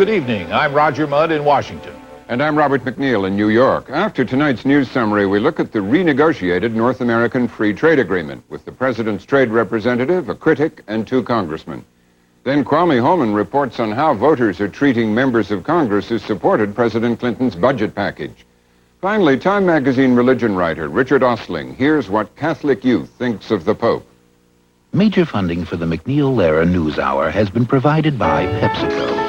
Good evening. I'm Roger Mudd in Washington. And I'm Robert MacNeil in New York. After tonight's news summary, we look at the renegotiated North American Free Trade Agreement with the President's trade representative, a critic, and 2 congressmen. Then Kwame Holman reports on how voters are treating members of Congress who supported President Clinton's budget package. Finally, Time magazine religion writer Richard Ostling hears what Catholic youth thinks of the Pope. Major funding for the MacNeil-Lehrer NewsHour has been provided by PepsiCo.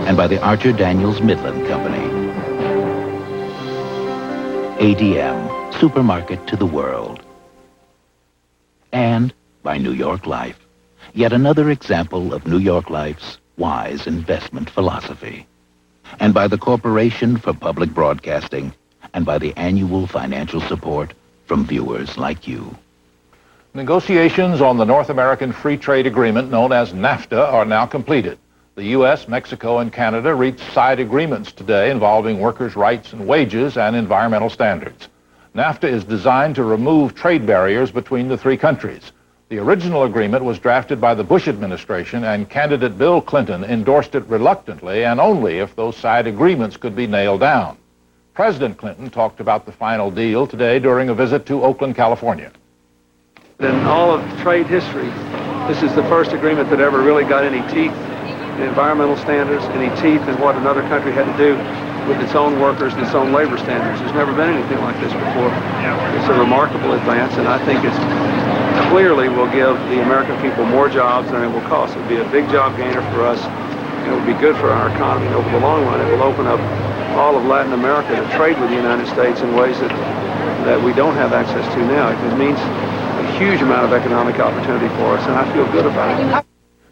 And by the Archer Daniels Midland Company. ADM, supermarket to the world. And by New York Life, yet another example of New York Life's wise investment philosophy. And by the Corporation for Public Broadcasting, and by the annual financial support from viewers like you. Negotiations on the North American Free Trade Agreement, known as NAFTA, are now completed. The U.S., Mexico, and Canada reached side agreements today involving workers' rights and wages and environmental standards. NAFTA is designed to remove trade barriers between the 3 countries. The original agreement was drafted by the Bush administration, and candidate Bill Clinton endorsed it reluctantly and only if those side agreements could be nailed down. President Clinton talked about the final deal today during a visit to Oakland, California. In all of trade history, this is the first agreement that ever really got any teeth in environmental standards, any teeth in what another country had to do with its own workers and its own labor standards. There's never been anything like this before. It's a remarkable advance, and I think it's clearly will give the American people more jobs than it will cost. It will be a big job gainer for us, and it will be good for our economy. And over the long run, it will open up all of Latin America to trade with the United States in ways that we don't have access to now. It means a huge amount of economic opportunity for us, and I feel good about it.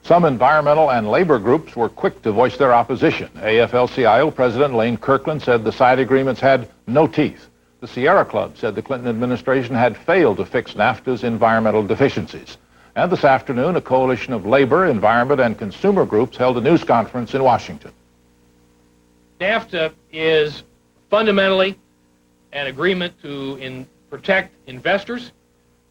Some environmental and labor groups were quick to voice their opposition. AFL-CIO President Lane Kirkland said the side agreements had no teeth. The Sierra Club said the Clinton administration had failed to fix NAFTA's environmental deficiencies. And this afternoon, a coalition of labor, environment, and consumer groups held a news conference in Washington. NAFTA is fundamentally an agreement to protect investors,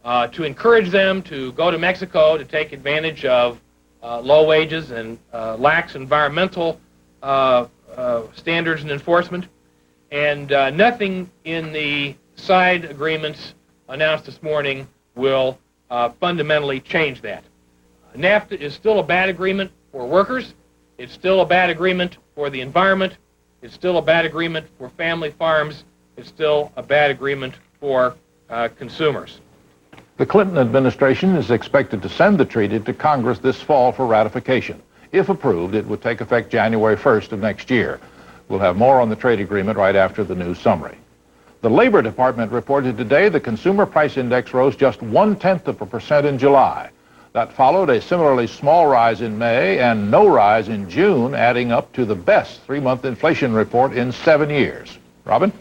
to encourage them to go to Mexico to take advantage of low wages and lax environmental standards and enforcement. And nothing in the side agreements announced this morning will fundamentally change that. NAFTA is still a bad agreement for workers. It's still a bad agreement for the environment. It's still a bad agreement for family farms. It's still a bad agreement for consumers. The Clinton administration is expected to send the treaty to Congress this fall for ratification. If approved, it would take effect January 1st of next year. We'll have more on the trade agreement right after the news summary. The Labor Department reported today the consumer price index rose just 0.1% in July. That followed a similarly small rise in May and no rise in June, adding up to the best 3-month inflation report in 7 years. Robin?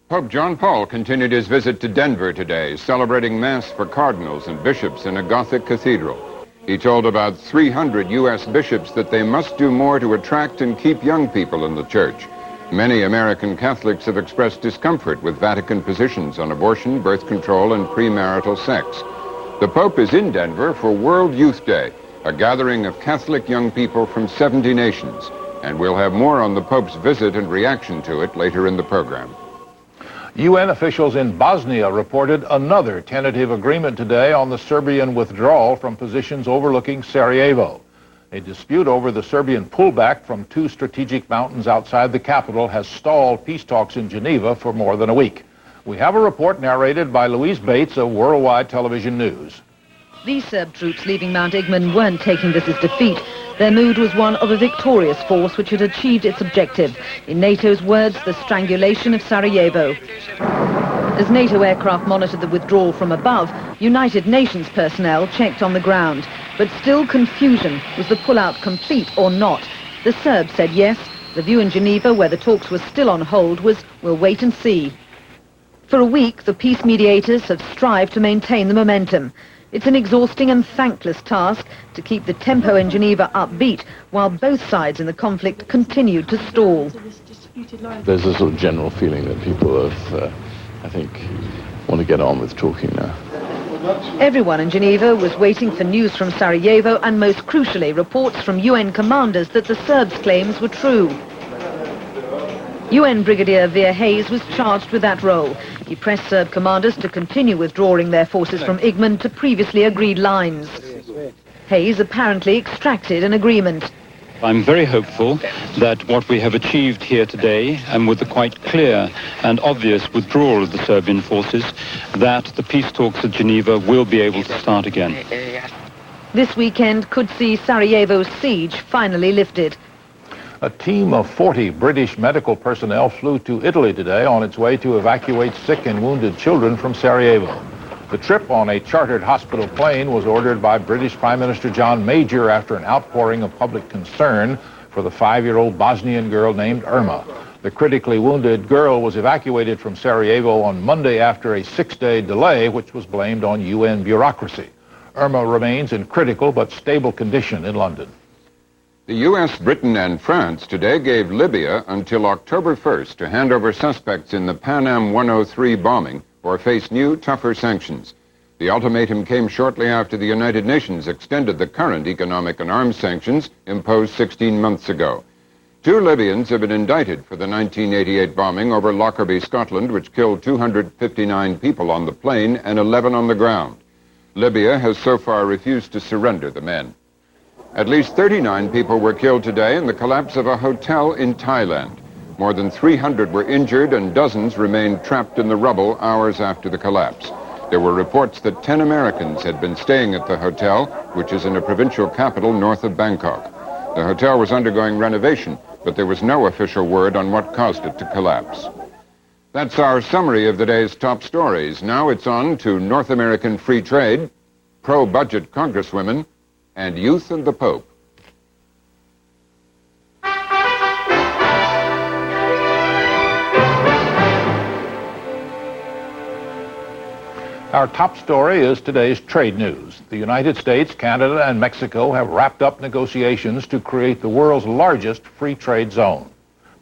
Pope John Paul continued his visit to Denver today, celebrating Mass for cardinals and bishops in a Gothic cathedral. He told about 300 U.S. bishops that they must do more to attract and keep young people in the church. Many American Catholics have expressed discomfort with Vatican positions on abortion, birth control, and premarital sex. The Pope is in Denver for World Youth Day, a gathering of Catholic young people from 70 nations. And we'll have more on the Pope's visit and reaction to it later in the program. UN officials in Bosnia reported another tentative agreement today on the Serbian withdrawal from positions overlooking Sarajevo. A dispute over the Serbian pullback from 2 strategic mountains outside the capital has stalled peace talks in Geneva for more than a week. We have a report narrated by Louise Bates of Worldwide Television News. These Serb troops leaving Mount Igman weren't taking this as defeat. Their mood was one of a victorious force which had achieved its objective. In NATO's words, the strangulation of Sarajevo. As NATO aircraft monitored the withdrawal from above, United Nations personnel checked on the ground. But still confusion. Was the pullout complete or not? The Serbs said yes. The view in Geneva, where the talks were still on hold, was we'll wait and see. For a week, the peace mediators have strived to maintain the momentum. It's an exhausting and thankless task to keep the tempo in Geneva upbeat while both sides in the conflict continued to stall. There's a sort of general feeling that people have, I think, want to get on with talking now. Everyone in Geneva was waiting for news from Sarajevo and, most crucially, reports from UN commanders that the Serbs' claims were true. UN Brigadier Veer Hayes was charged with that role. He pressed Serb commanders to continue withdrawing their forces from Igman to previously agreed lines. Hayes apparently extracted an agreement. I'm very hopeful that what we have achieved here today, and with the quite clear and obvious withdrawal of the Serbian forces, that the peace talks at Geneva will be able to start again. This weekend could see Sarajevo's siege finally lifted. A team of 40 British medical personnel flew to Italy today on its way to evacuate sick and wounded children from Sarajevo. The trip on a chartered hospital plane was ordered by British Prime Minister John Major after an outpouring of public concern for the 5-year-old Bosnian girl named Irma. The critically wounded girl was evacuated from Sarajevo on Monday after a 6-day delay, which was blamed on UN bureaucracy. Irma remains in critical but stable condition in London. The U.S., Britain, and France today gave Libya until October 1st to hand over suspects in the Pan Am 103 bombing or face new, tougher sanctions. The ultimatum came shortly after the United Nations extended the current economic and arms sanctions imposed 16 months ago. 2 Libyans have been indicted for the 1988 bombing over Lockerbie, Scotland, which killed 259 people on the plane and 11 on the ground. Libya has so far refused to surrender the men. At least 39 people were killed today in the collapse of a hotel in Thailand. More than 300 were injured and dozens remained trapped in the rubble hours after the collapse. There were reports that 10 Americans had been staying at the hotel, which is in a provincial capital north of Bangkok. The hotel was undergoing renovation, but there was no official word on what caused it to collapse. That's our summary of the day's top stories. Now it's on to North American free trade, pro-budget congresswomen, and youth and the Pope. Our top story is today's trade news. The United States, Canada, and Mexico have wrapped up negotiations to create the world's largest free trade zone.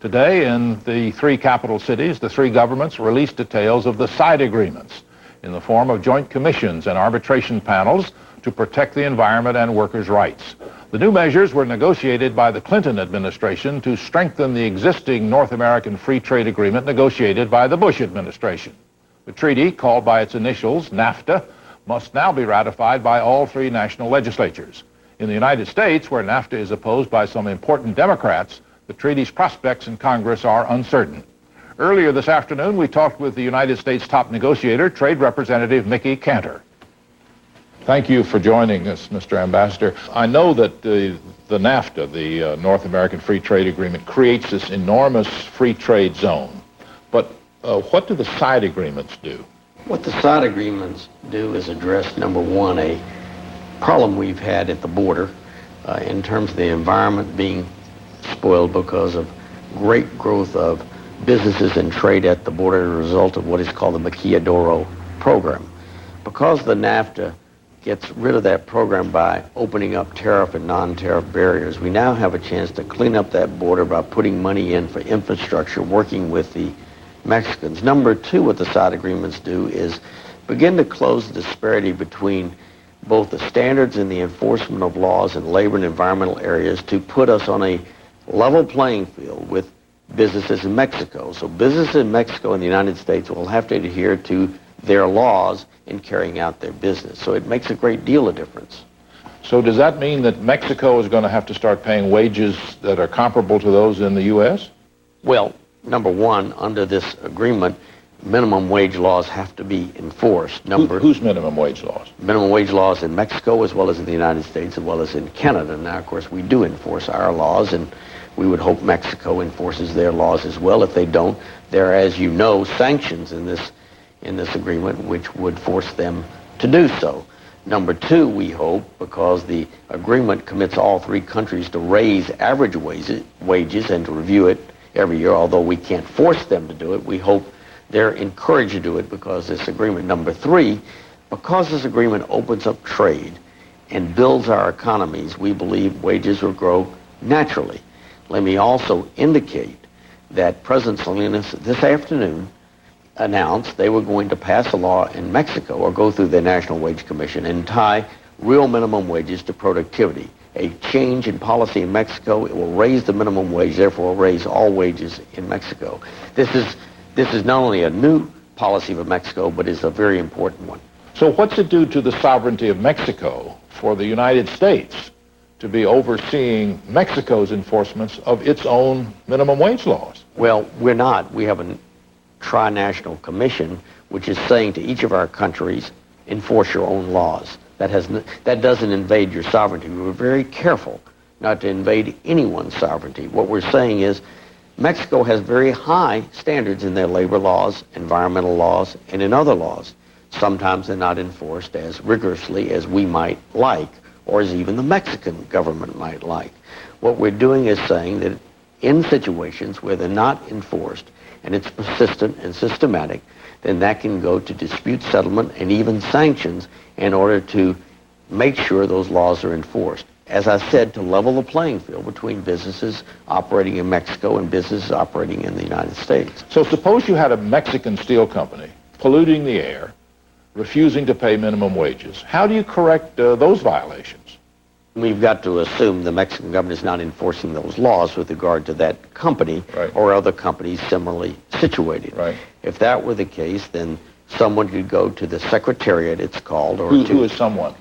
Today, in the 3 capital cities, the 3 governments released details of the side agreements in the form of joint commissions and arbitration panels to protect the environment and workers' rights. The new measures were negotiated by the Clinton administration to strengthen the existing North American Free Trade Agreement negotiated by the Bush administration. The treaty, called by its initials NAFTA, must now be ratified by all 3 national legislatures. In the United States, where NAFTA is opposed by some important Democrats, the treaty's prospects in Congress are uncertain. Earlier this afternoon, we talked with the United States top negotiator, Trade Representative Mickey Cantor. Thank you for joining us, Mr. Ambassador. I know that the NAFTA, the North American Free Trade Agreement, creates this enormous free trade zone. But what do the side agreements do? What the side agreements do is address, number one, a problem we've had at the border in terms of the environment being spoiled because of great growth of businesses and trade at the border as a result of what is called the Maquiladora program. Because the NAFTA gets rid of that program by opening up tariff and non-tariff barriers, we now have a chance to clean up that border by putting money in for infrastructure, working with the Mexicans. Number two, what the side agreements do is begin to close the disparity between both the standards and the enforcement of laws in labor and environmental areas to put us on a level playing field with businesses in Mexico. So businesses in Mexico and the United States will have to adhere to their laws in carrying out their business. So it makes a great deal of difference. So does that mean that Mexico is going to have to start paying wages that are comparable to those in the U.S.? Well, number one, under this agreement, minimum wage laws have to be enforced. Whose minimum wage laws? Minimum wage laws in Mexico as well as in the United States as well as in Canada. Now, of course, we do enforce our laws, and we would hope Mexico enforces their laws as well. If they don't, there are, as you know, sanctions in this agreement which would force them to do so. Number two, we hope, because the agreement commits all 3 countries to raise average wages and to review it every year, although we can't force them to do it, we hope they're encouraged to do it because this agreement. Number three, because this agreement opens up trade and builds our economies, we believe wages will grow naturally. Let me also indicate that President Salinas this afternoon announced they were going to pass a law in Mexico or go through the National Wage Commission and tie real minimum wages to productivity. A change in policy in Mexico, it will raise the minimum wage, therefore raise all wages in Mexico. This is not only a new policy of Mexico, but is a very important one. So what's it do to the sovereignty of Mexico for the United States to be overseeing Mexico's enforcements of its own minimum wage laws? Well, we're not. We have a tri-national commission which is saying to each of our countries, enforce your own laws. That doesn't invade your sovereignty. We're very careful not to invade anyone's sovereignty. What we're saying is Mexico has very high standards in their labor laws, environmental laws, and in other laws. Sometimes they're not enforced as rigorously as we might like, or as even the Mexican government might like. What we're doing is saying that in situations where they're not enforced, and it's persistent and systematic, then that can go to dispute settlement and even sanctions in order to make sure those laws are enforced. As I said, to level the playing field between businesses operating in Mexico and businesses operating in the United States. So suppose you had a Mexican steel company polluting the air, refusing to pay minimum wages. How do you correct those violations? We've got to assume the Mexican government is not enforcing those laws with regard to that company or other companies similarly situated. Right. If that were the case, then someone could go to the Secretariat, it's called, or who is someone?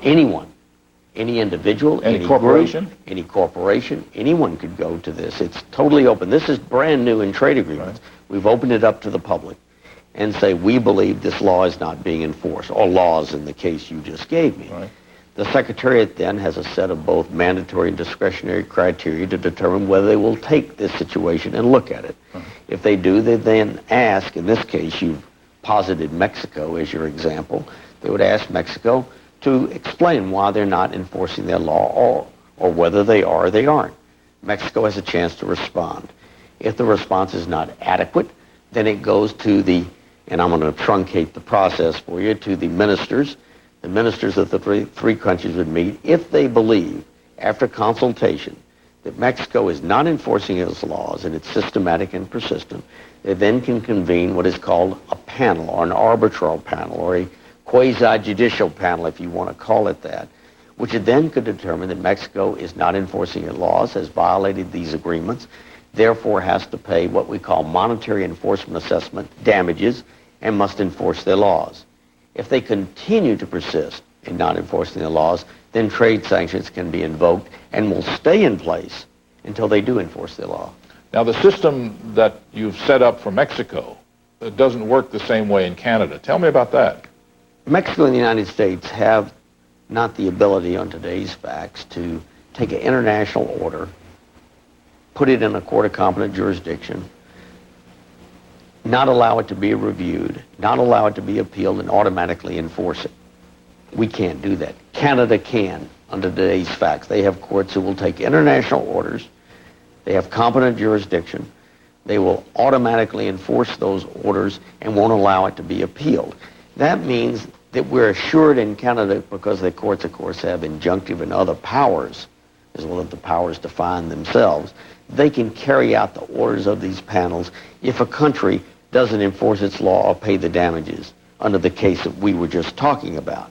Anyone. Any individual, any corporation? Group, any corporation, anyone could go to this. It's totally open. This is brand new in trade agreements. Right. We've opened it up to the public and say, we believe this law is not being enforced, or laws in the case you just gave me. Right. The Secretariat then has a set of both mandatory and discretionary criteria to determine whether they will take this situation and look at it. If they do, they then ask, in this case you've posited Mexico as your example, they would ask Mexico to explain why they're not enforcing their law, or whether they are or they aren't. Mexico has a chance to respond. If the response is not adequate, then it goes to the, and I'm going to truncate the process for you, to the ministers. The ministers of the three countries would meet if they believe, after consultation, that Mexico is not enforcing its laws and it's systematic and persistent. They then can convene what is called a panel, or an arbitral panel, or a quasi-judicial panel, if you want to call it that, which then could determine that Mexico is not enforcing its laws, has violated these agreements, therefore has to pay what we call monetary enforcement assessment damages, and must enforce their laws. If they continue to persist in not enforcing their laws, then trade sanctions can be invoked and will stay in place until they do enforce their law. Now, the system that you've set up for Mexico doesn't work the same way in Canada. Tell me about that. Mexico and the United States have not the ability on today's facts to take an international order, put it in a court of competent jurisdiction, not allow it to be reviewed, not allow it to be appealed, and automatically enforce it. We can't do that. Canada can, under today's facts. They have courts who will take international orders. They have competent jurisdiction. They will automatically enforce those orders and won't allow it to be appealed. That means that we're assured in Canada, because the courts, of course, have injunctive and other powers, as well as the powers to find themselves, they can carry out the orders of these panels if a country doesn't enforce its law or pay the damages under the case that we were just talking about.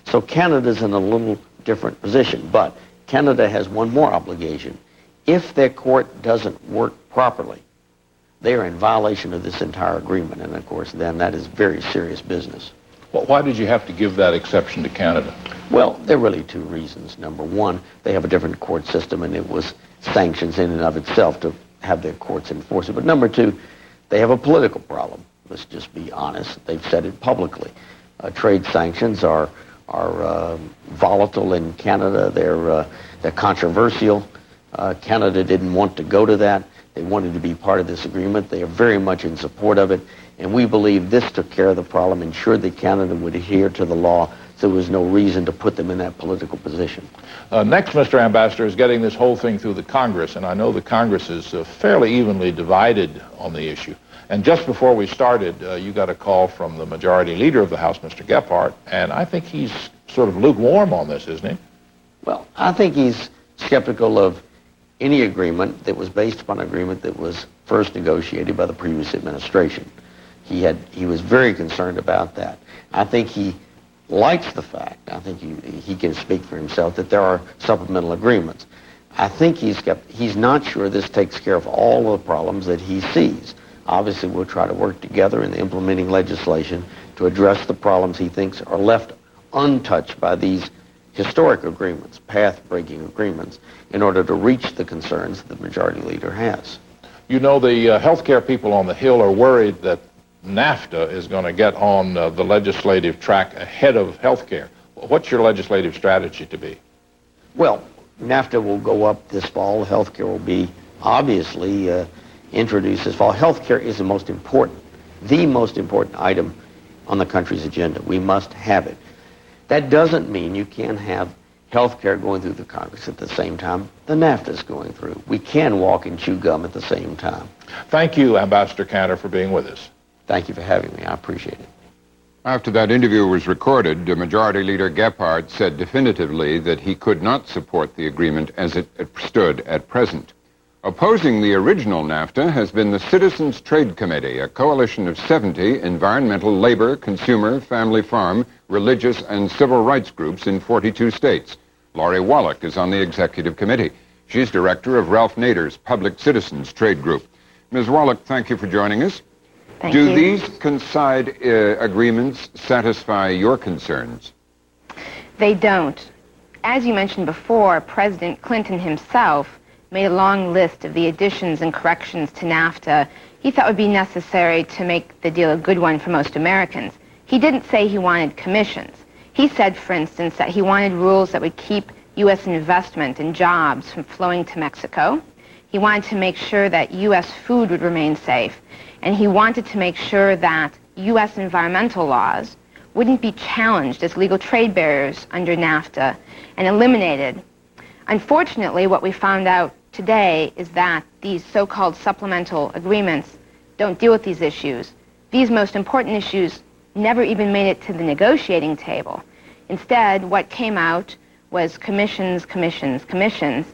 So Canada's in a little different position, but Canada has one more obligation. If their court doesn't work properly, they are in violation of this entire agreement, and of course then that is very serious business. Well, why did you have to give that exception to Canada? Well, there are really two reasons. Number one, they have a different court system, and it was sanctions in and of itself to have their courts enforce it. But number two, they have a political problem. Let's just be honest. They've said it publicly. Trade sanctions are volatile in Canada. They're controversial. Canada didn't want to go to that. They wanted to be part of this agreement. They are very much in support of it. And we believe this took care of the problem, ensured that Canada would adhere to the law, so there was no reason to put them in that political position. Next, Mr. Ambassador, is getting this whole thing through the Congress, and I know the Congress is fairly evenly divided on the issue. And just before we started, you got a call from the majority leader of the House, Mr. Gephardt, and I think he's sort of lukewarm on this, isn't he? Well, I think he's skeptical of any agreement that was based upon an agreement that was first negotiated by the previous administration. He was very concerned about that. I think he likes the fact, I think he can speak for himself, that there are supplemental agreements. I think he's not sure this takes care of all of the problems that he sees. Obviously, we'll try to work together in the implementing legislation to address the problems he thinks are left untouched by these historic agreements, path-breaking agreements, in order to reach the concerns the majority leader has. You know, the healthcare people on the Hill are worried that NAFTA is going to get on the legislative track ahead of healthcare. What's your legislative strategy to be? Well, NAFTA will go up this fall. Healthcare will be obviously introduced this fall. Healthcare is the most important item on the country's agenda. We must have it. That doesn't mean you can't have healthcare going through the Congress at the same time the NAFTA is going through. We can walk and chew gum at the same time. Thank you, Ambassador Cantor, for being with us. Thank you for having me. I appreciate it. After that interview was recorded, Majority Leader Gephardt said definitively that he could not support the agreement as it stood at present. Opposing the original NAFTA has been the Citizens Trade Committee, a coalition of 70 environmental, labor, consumer, family farm, religious, and civil rights groups in 42 states. Lori Wallach is on the executive committee. She's director of Ralph Nader's Public Citizens Trade Group. Ms. Wallach, thank you for joining us. Thank you. Do these coincide agreements satisfy your concerns? They don't. As you mentioned before, President Clinton himself made a long list of the additions and corrections to NAFTA he thought would be necessary to make the deal a good one for most Americans. He didn't say he wanted commissions. He said, for instance, that he wanted rules that would keep U.S. investment and jobs from flowing to Mexico. He wanted to make sure that U.S. food would remain safe. And he wanted to make sure that U.S. environmental laws wouldn't be challenged as legal trade barriers under NAFTA and eliminated. Unfortunately, what we found out today is that these so-called supplemental agreements don't deal with these issues. These most important issues never even made it to the negotiating table. Instead, what came out was commissions, commissions, commissions.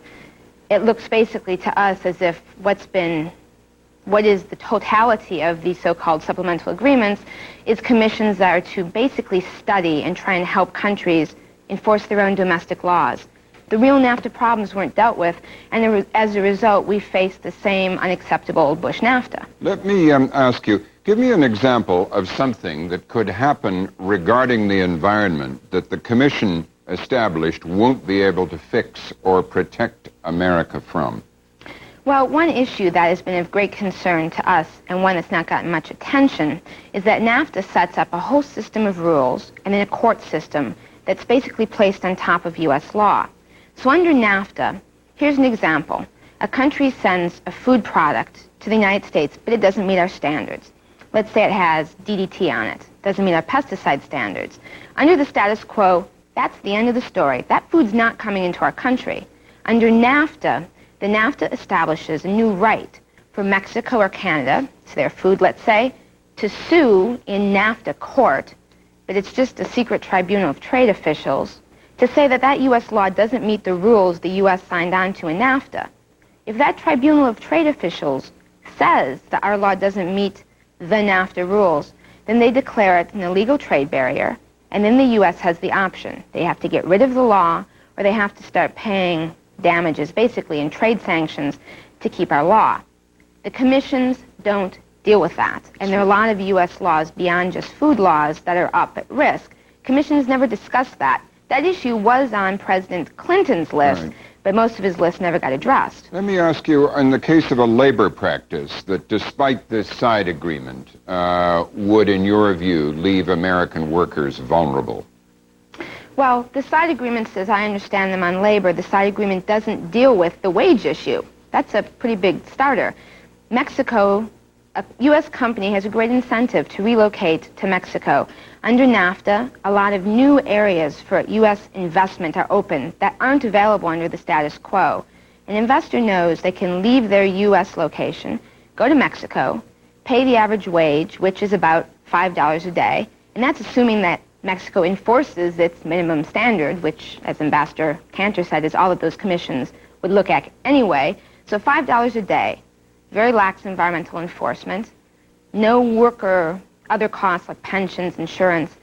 It looks basically to us as if what is the totality of these so-called supplemental agreements is commissions that are to basically study and try and help countries enforce their own domestic laws. The real NAFTA problems weren't dealt with, and as a result, we face the same unacceptable Bush NAFTA. Let me ask you, give me an example of something that could happen regarding the environment that the Commission established won't be able to fix or protect America from. Well, one issue that has been of great concern to us, and one that's not gotten much attention, is that NAFTA sets up a whole system of rules and then a court system that's basically placed on top of U.S. law. So under NAFTA, here's an example. A country sends a food product to the United States, but it doesn't meet our standards. Let's say it has DDT on it, doesn't meet our pesticide standards. Under the status quo, that's the end of the story. That food's not coming into our country. Under NAFTA, the NAFTA establishes a new right for Mexico or Canada, it's their food, let's say, to sue in NAFTA court, but it's just a secret tribunal of trade officials, to say that that U.S. law doesn't meet the rules the U.S. signed on to in NAFTA. If that tribunal of trade officials says that our law doesn't meet the NAFTA rules, then they declare it an illegal trade barrier, and then the U.S. has the option. They have to get rid of the law, or they have to start paying damages, basically, in trade sanctions to keep our law. The commissions don't deal with that, and there are a lot of U.S. laws beyond just food laws that are up at risk. Commissions never discussed that. That issue was on President Clinton's list, right, but most of his list never got addressed. Let me ask you, in the case of a labor practice that, despite this side agreement, would, in your view, leave American workers vulnerable? Well, the side agreements, as I understand them on labor, the side agreement doesn't deal with the wage issue. That's a pretty big starter. Mexico, a U.S. company, has a great incentive to relocate to Mexico. Under NAFTA, a lot of new areas for U.S. investment are open that aren't available under the status quo. An investor knows they can leave their U.S. location, go to Mexico, pay the average wage, which is about $5 a day, and that's assuming that Mexico enforces its minimum standard, which, as Ambassador Cantor said, is all that those commissions would look at anyway. So $5 a day, very lax environmental enforcement, no worker other costs like pensions, insurance.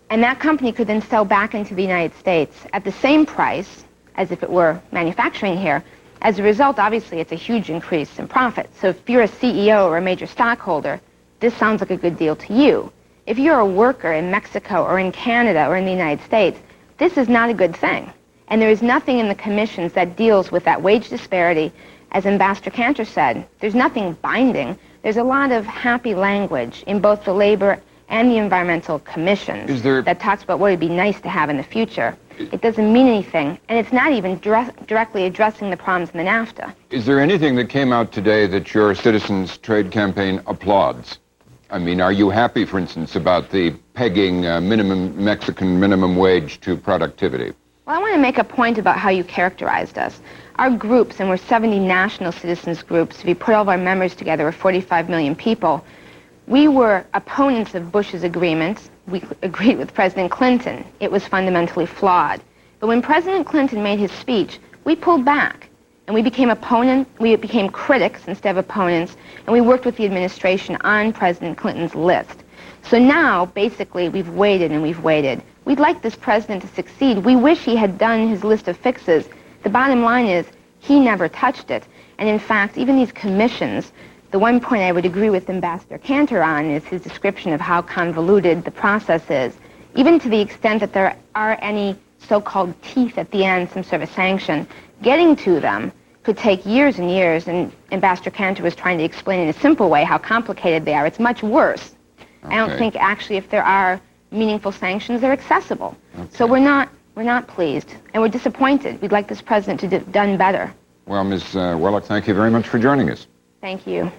And that company could then sell back into the United States at the same price as if it were manufacturing here. As a result, obviously, it's a huge increase in profit. So if you're a CEO or a major stockholder, this sounds like a good deal to you. If you're a worker in Mexico or in Canada or in the United States, this is not a good thing. And there is nothing in the commissions that deals with that wage disparity. As Ambassador Cantor said, there's nothing binding. There's a lot of happy language in both the labor and the environmental commissions that talks about what would be nice to have in the future. It doesn't mean anything, and it's not even directly addressing the problems in the NAFTA. Is there anything that came out today that your Citizens Trade Campaign applauds? I mean, are you happy, for instance, about the pegging Mexican minimum wage to productivity? Well, I want to make a point about how you characterized us. Our groups, and we're 70 national citizens groups, if you put all of our members together, we're 45 million people. We were opponents of Bush's agreements. We agreed with President Clinton. It was fundamentally flawed. But when President Clinton made his speech, we pulled back, and we became critics instead of opponents, and we worked with the administration on President Clinton's list. So now, basically, we've waited and we've waited. We'd like this president to succeed. We wish he had done his list of fixes. The bottom line is, he never touched it. And in fact, even these commissions, the one point I would agree with Ambassador Cantor on is his description of how convoluted the process is, even to the extent that there are any so-called teeth at the end, some sort of sanction. Getting to them could take years and years, and Ambassador Cantor was trying to explain in a simple way how complicated they are. It's much worse. Okay. I don't think actually if there are meaningful sanctions, they're accessible. Okay. So we're not pleased, and we're disappointed. We'd like this president to have done better. Well, Ms. Wellock, thank you very much for joining us. Thank you.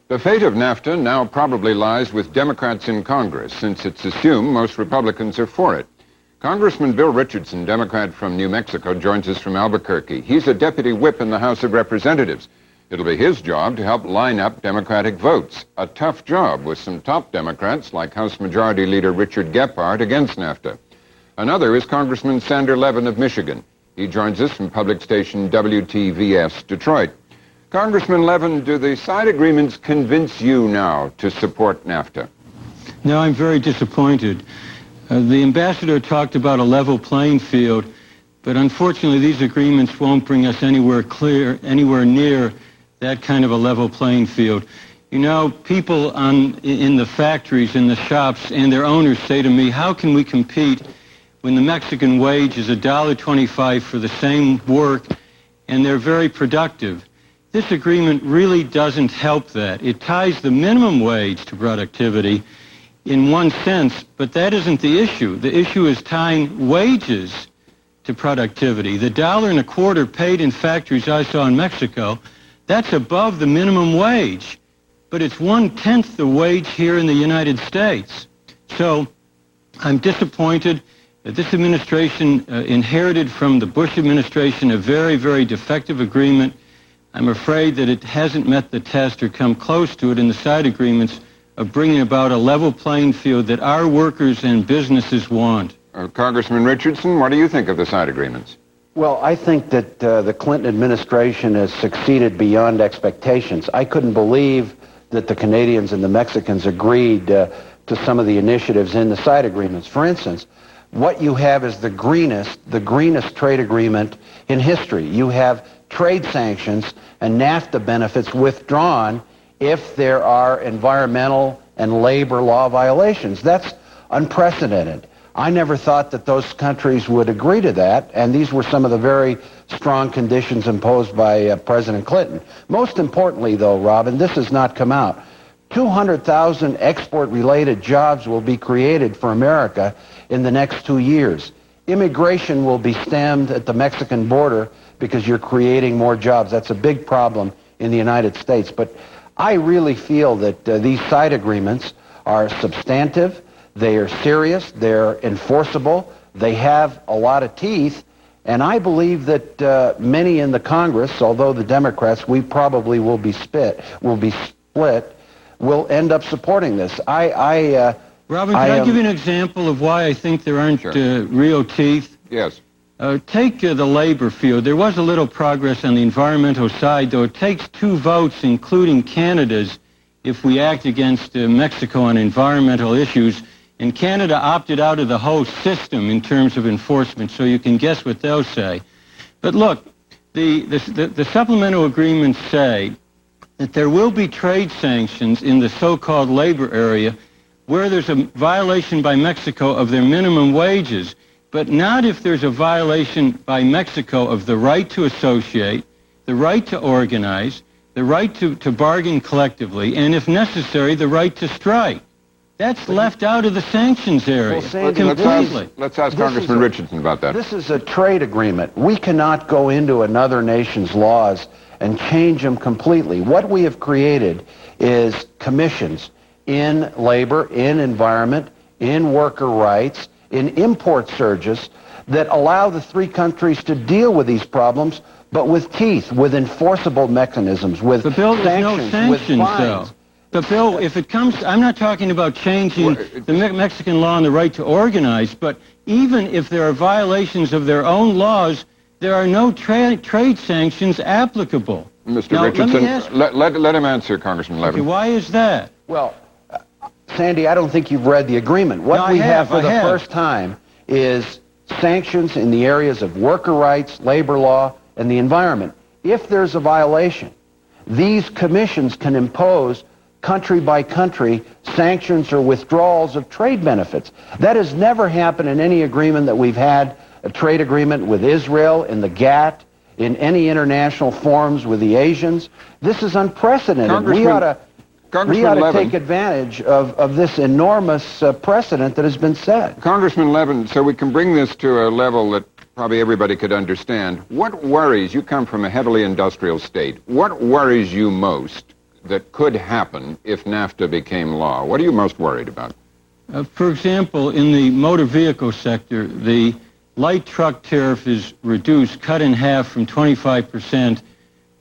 The fate of NAFTA now probably lies with Democrats in Congress, since it's assumed most Republicans are for it. Congressman Bill Richardson, Democrat from New Mexico, joins us from Albuquerque. He's a deputy whip in the House of Representatives. It'll be his job to help line up Democratic votes. A tough job with some top Democrats like House Majority Leader Richard Gephardt against NAFTA. Another is Congressman Sander Levin of Michigan. He joins us from public station WTVS Detroit. Congressman Levin, do the side agreements convince you now to support NAFTA? No, I'm very disappointed. The ambassador talked about a level playing field, but unfortunately these agreements won't bring us anywhere near that kind of a level playing field. You know, people in the factories, in the shops, and their owners say to me, how can we compete when the Mexican wage is $1.25 for the same work and they're very productive? This agreement really doesn't help that. It ties the minimum wage to productivity in one sense, but that isn't the issue. The issue is tying wages to productivity. The $1.25 paid in factories I saw in Mexico, that's above the minimum wage, but it's 1/10 the wage here in the United States. So I'm disappointed that this administration inherited from the Bush administration a very, very defective agreement. I'm afraid that it hasn't met the test or come close to it in the side agreements of bringing about a level playing field that our workers and businesses want. Congressman Richardson, what do you think of the side agreements? Well, I think that the Clinton administration has succeeded beyond expectations. I couldn't believe that the Canadians and the Mexicans agreed to some of the initiatives in the side agreements. For instance, what you have is the greenest trade agreement in history. You have trade sanctions and NAFTA benefits withdrawn if there are environmental and labor law violations. That's unprecedented. I never thought that those countries would agree to that, and these were some of the very strong conditions imposed by President Clinton. Most importantly, though, Robin, this has not come out. 200,000 export-related jobs will be created for America in the next 2 years. Immigration will be stemmed at the Mexican border because you're creating more jobs. That's a big problem in the United States. But I really feel that these side agreements are substantive, they are serious, they're enforceable, they have a lot of teeth, and I believe that many in the Congress, although the Democrats, we probably will be split, will end up supporting this. Robin, can I give you an example of why I think there aren't real teeth? Yes. Take the labor field. There was a little progress on the environmental side, though it takes 2 votes, including Canada's, if we act against Mexico on environmental issues. And Canada opted out of the whole system in terms of enforcement, so you can guess what they'll say. But look, the supplemental agreements say that there will be trade sanctions in the so-called labor area where there's a violation by Mexico of their minimum wages, but not if there's a violation by Mexico of the right to associate, the right to organize, the right to bargain collectively, and if necessary, the right to strike. That's left out of the sanctions area completely. Let's ask Congressman Richardson about that. This is a trade agreement. We cannot go into another nation's laws and change them completely. What we have created is commissions in labor, in environment, in worker rights, in import surges that allow the three countries to deal with these problems, but with teeth, with enforceable mechanisms, with the bill sanctions, no sanctions, with fines. though. But Bill, if it comes, I'm not talking about changing the Mexican law on the right to organize, but even if there are violations of their own laws, there are no trade sanctions applicable. Mr. Now, Richardson, let him answer, Congressman Levin. Okay, why is that? Well, Sandy, I don't think you've read the agreement. What we have for the first time is sanctions in the areas of worker rights, labor law, and the environment. If there's a violation, these commissions can impose country by country sanctions or withdrawals of trade benefits. That has never happened in any agreement that we've had, a trade agreement with Israel, in the GATT, in any international forums with the Asians. This is unprecedented. We ought to take advantage of this enormous precedent that has been set. Congressman Levin, so we can bring this to a level that probably everybody could understand. What worries, you come from a heavily industrial state, what worries you most that could happen if NAFTA became law? What are you most worried about? For example, in the motor vehicle sector, the light truck tariff is reduced, cut in half from 25%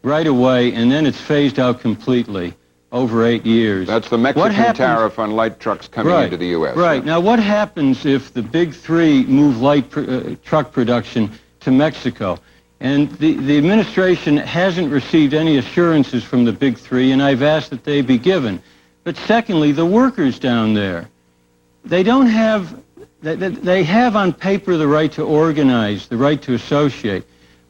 right away, and then it's phased out completely over 8 years. That's the Mexican tariff on light trucks coming into the U.S. Right. Now, what happens if the big three move light truck production to Mexico? And the administration hasn't received any assurances from the big three, and I've asked that they be given. But secondly, the workers down there, they don't have, they have on paper the right to organize, the right to associate.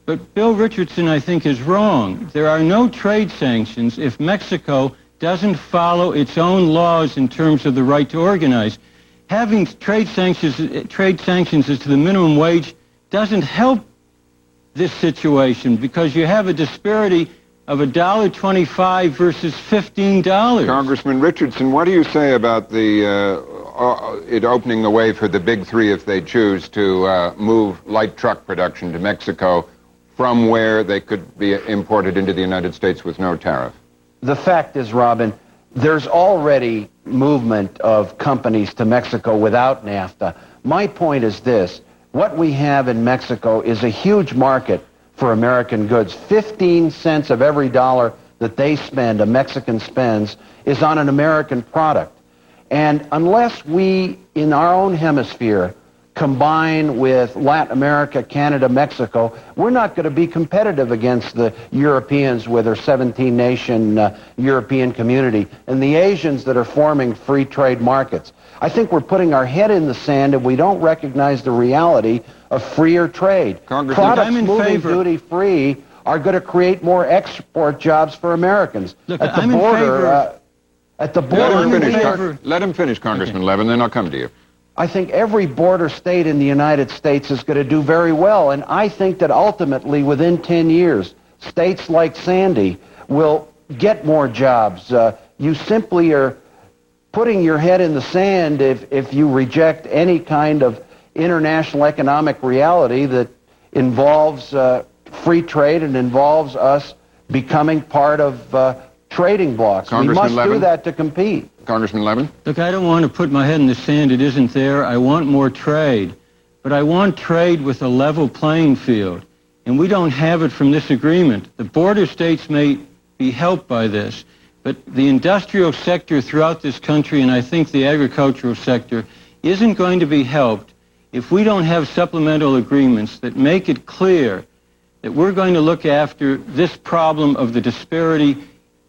But Bill Richardson, I think, is wrong. There are no trade sanctions if Mexico doesn't follow its own laws in terms of the right to organize. Having trade sanctions as to the minimum wage doesn't help this situation, because you have a disparity of $1.25 versus $15. Congressman Richardson, what do you say about it opening the way for the big three, if they choose, to move light truck production to Mexico from where they could be imported into the United States with no tariff? The fact is, Robin, there's already movement of companies to Mexico without NAFTA. My point is this. What we have in Mexico is a huge market for American goods. 15 cents of every dollar that they spend, a Mexican spends, is on an American product. And unless we, in our own hemisphere, combine with Latin America, Canada, Mexico, we're not going to be competitive against the Europeans with their 17-nation European community and the Asians that are forming free trade markets. I think we're putting our head in the sand and we don't recognize the reality of freer trade. Products moving duty-free are going to create more export jobs for Americans. Look, at the border, let him finish, Congressman Levin, then I'll come to you. I think every border state in the United States is going to do very well, and I think that ultimately, within 10 years, states like Sandy will get more jobs. You simply are putting your head in the sand if you reject any kind of international economic reality that involves free trade and involves us becoming part of trading blocks. We must do that to compete. Congressman Levin? Look, I don't want to put my head in the sand. It isn't there. I want more trade. But I want trade with a level playing field. And we don't have it from this agreement. The border states may be helped by this, but the industrial sector throughout this country, and I think the agricultural sector, isn't going to be helped if we don't have supplemental agreements that make it clear that we're going to look after this problem of the disparity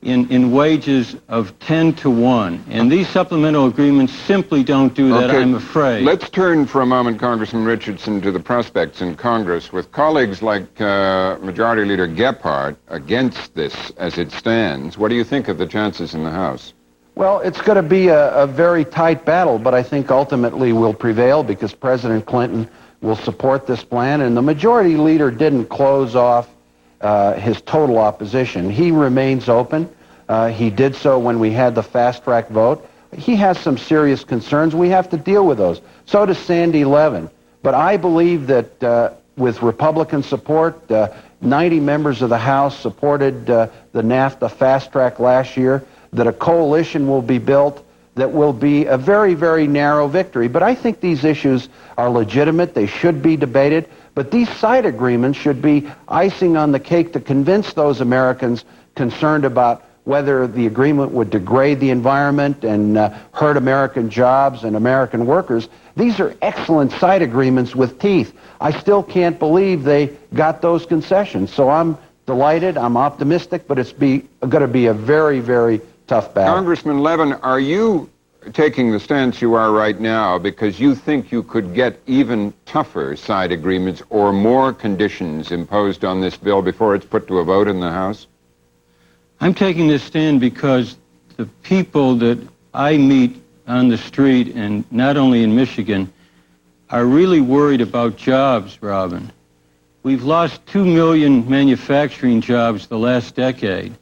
in wages of 10 to 1. And these supplemental agreements simply don't do that, Okay. I'm afraid. Let's turn for a moment, Congressman Richardson, to the prospects in Congress. With colleagues like Majority Leader Gephardt against this as it stands, what do you think of the chances in the House? Well, it's going to be a very tight battle, but I think ultimately we'll prevail because President Clinton will support this plan, and the Majority Leader didn't close off his total opposition. He remains open. He did so when we had the fast-track vote. He has some serious concerns. We have to deal with those. So does Sandy Levin. But I believe that with Republican support, 90 members of the House supported the NAFTA fast-track last year, that a coalition will be built that will be a very, very narrow victory. But I think these issues are legitimate. They should be debated. But these side agreements should be icing on the cake to convince those Americans concerned about whether the agreement would degrade the environment and hurt American jobs and American workers. These are excellent side agreements with teeth. I still can't believe they got those concessions. So I'm delighted, I'm optimistic, but it's going to be a very, very tough battle. Congressman Levin, are you taking the stance you are right now because you think you could get even tougher side agreements or more conditions imposed on this bill before it's put to a vote in the House? I'm taking this stand because the people that I meet on the street, and not only in Michigan, are really worried about jobs, Robin. We've lost 2 million manufacturing jobs the last decade.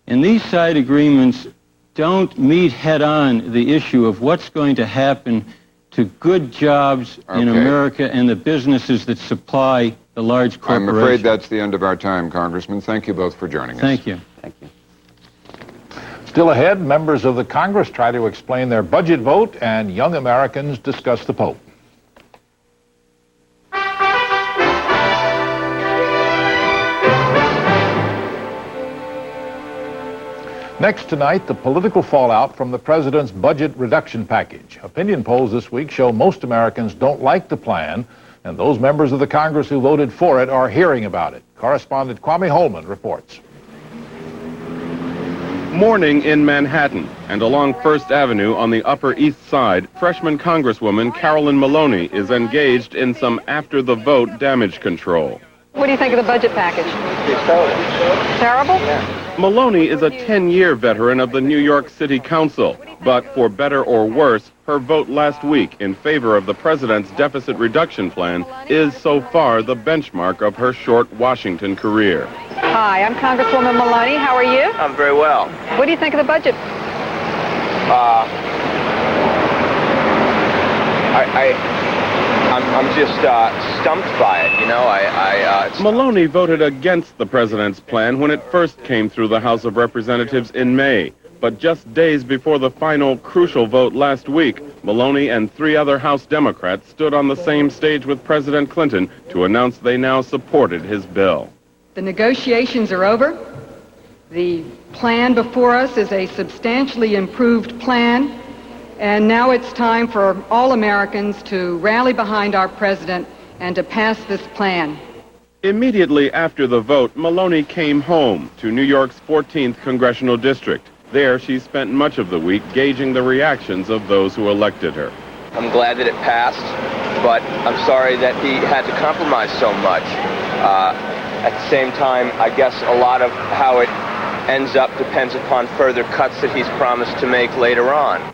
And these side agreements don't meet head-on the issue of what's going to happen to good jobs in America and the businesses that supply the large corporations. I'm afraid that's the end of our time, Congressman. Thank you both for joining us. Thank you. Thank you. Still ahead, members of the Congress try to explain their budget vote, and young Americans discuss the Pope. Next tonight, the political fallout from the president's budget reduction package. Opinion polls this week show most Americans don't like the plan, and those members of the Congress who voted for it are hearing about it. Correspondent Kwame Holman reports. Morning in Manhattan, and along First Avenue on the Upper East Side, freshman Congresswoman Carolyn Maloney is engaged in some after-the-vote damage control. What do you think of the budget package? It's terrible. Terrible? Yeah. Maloney is a 10-year veteran of the New York City Council, but for better or worse, her vote last week in favor of the president's deficit reduction plan is so far the benchmark of her short Washington career. Hi, I'm Congresswoman Maloney. How are you? I'm very well. What do you think of the budget? I'm just stumped by it, you know. Maloney voted against the president's plan when it first came through the House of Representatives in May. But just days before the final crucial vote last week, Maloney and 3 other House Democrats stood on the same stage with President Clinton to announce they now supported his bill. The negotiations are over. The plan before us is a substantially improved plan. And now it's time for all Americans to rally behind our president and to pass this plan. Immediately after the vote, Maloney came home to New York's 14th congressional district. There, she spent much of the week gauging the reactions of those who elected her. I'm glad that it passed, but I'm sorry that he had to compromise so much. At the same time, I guess a lot of how it ends up depends upon further cuts that he's promised to make later on.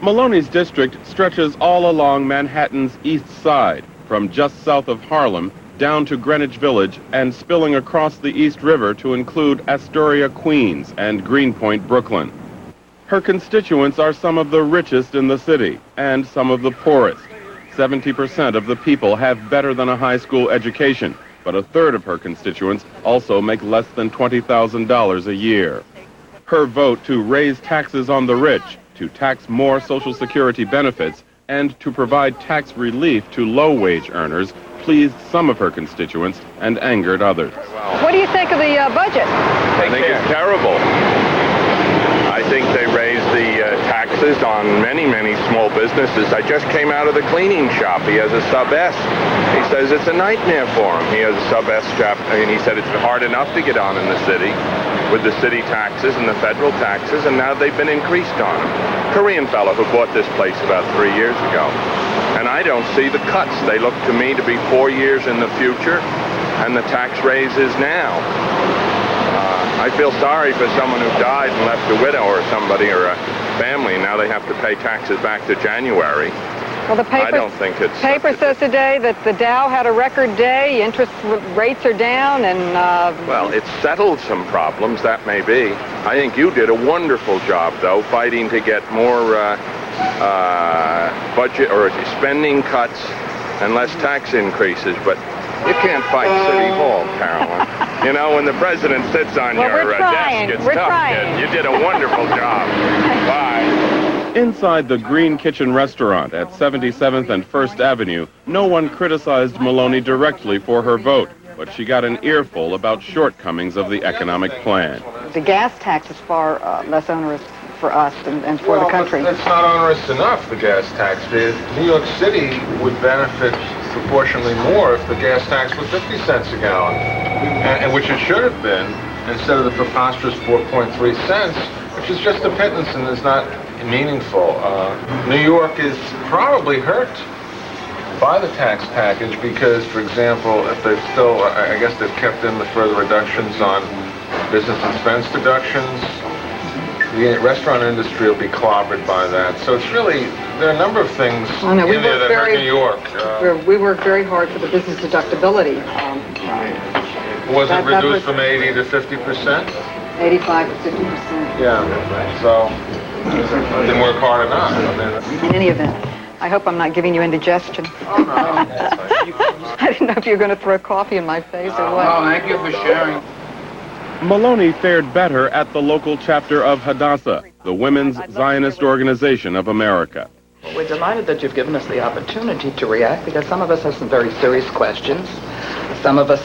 Maloney's district stretches all along Manhattan's east side, from just south of Harlem down to Greenwich Village and spilling across the East River to include Astoria, Queens, and Greenpoint, Brooklyn. Her constituents are some of the richest in the city and some of the poorest. 70% of the people have better than a high school education, but a third of her constituents also make less than $20,000 a year. Her vote to raise taxes on the rich, to tax more Social Security benefits, and to provide tax relief to low-wage earners pleased some of her constituents and angered others. What do you think of the budget? I think it's terrible. I think they raised the taxes on many, many small businesses. I just came out of the cleaning shop. He has a sub-S. He says it's a nightmare for him. He has a sub-S shop, and he said it's hard enough to get on in the city. with the city taxes and the federal taxes, and now they've been increased on them. Korean fellow who bought this place about 3 years ago. And I don't see the cuts. They look to me to be 4 years in the future, and the tax raise is now. I feel sorry for someone who died and left a widow or somebody or a family. Now they have to pay taxes back to January. Well, the paper, I don't think it's... paper says today that the Dow had a record day, interest rates are down, and... Well, it's settled some problems, that may be. I think you did a wonderful job, though, fighting to get more budget or spending cuts and less tax increases, but you can't fight City Hall, Carolyn. You know, when the president sits on your desk, it's tough, kid. You did a wonderful job. Bye. Inside the Green Kitchen restaurant at 77th and 1st Avenue, no one criticized Maloney directly for her vote, but she got an earful about shortcomings of the economic plan. The gas tax is far less onerous for us and for the country. It's not onerous enough, the gas tax. New York City would benefit proportionally more if the gas tax was 50 cents a gallon, and which it should have been, instead of the preposterous 4.3 cents, which is just a pittance and is not meaningful. New York is probably hurt by the tax package because, for example, if they've still, I guess they've kept in the further reductions on business expense deductions, the restaurant industry will be clobbered by that. So it's really, there are a number of things in there that hurt New York. We worked very hard for the business deductibility. Was it reduced from 80 to 50%? 85 to 50%. Yeah, so didn't work hard enough. In any event, I hope I'm not giving you indigestion. Oh, no. I didn't know if you were going to throw coffee in my face or what. Oh, thank you for sharing. Maloney fared better at the local chapter of Hadassah, the Women's Zionist Organization of America. We're delighted that you've given us the opportunity to react because some of us have some very serious questions. Some of us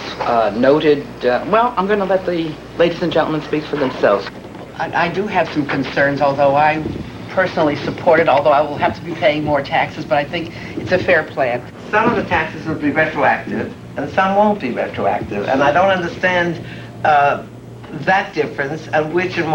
noted, well, I'm going to let the ladies and gentlemen speak for themselves. I do have some concerns, although I personally support it, although I will have to be paying more taxes, but I think it's a fair plan. Some of the taxes will be retroactive, and some won't be retroactive, and I don't understand that difference and which and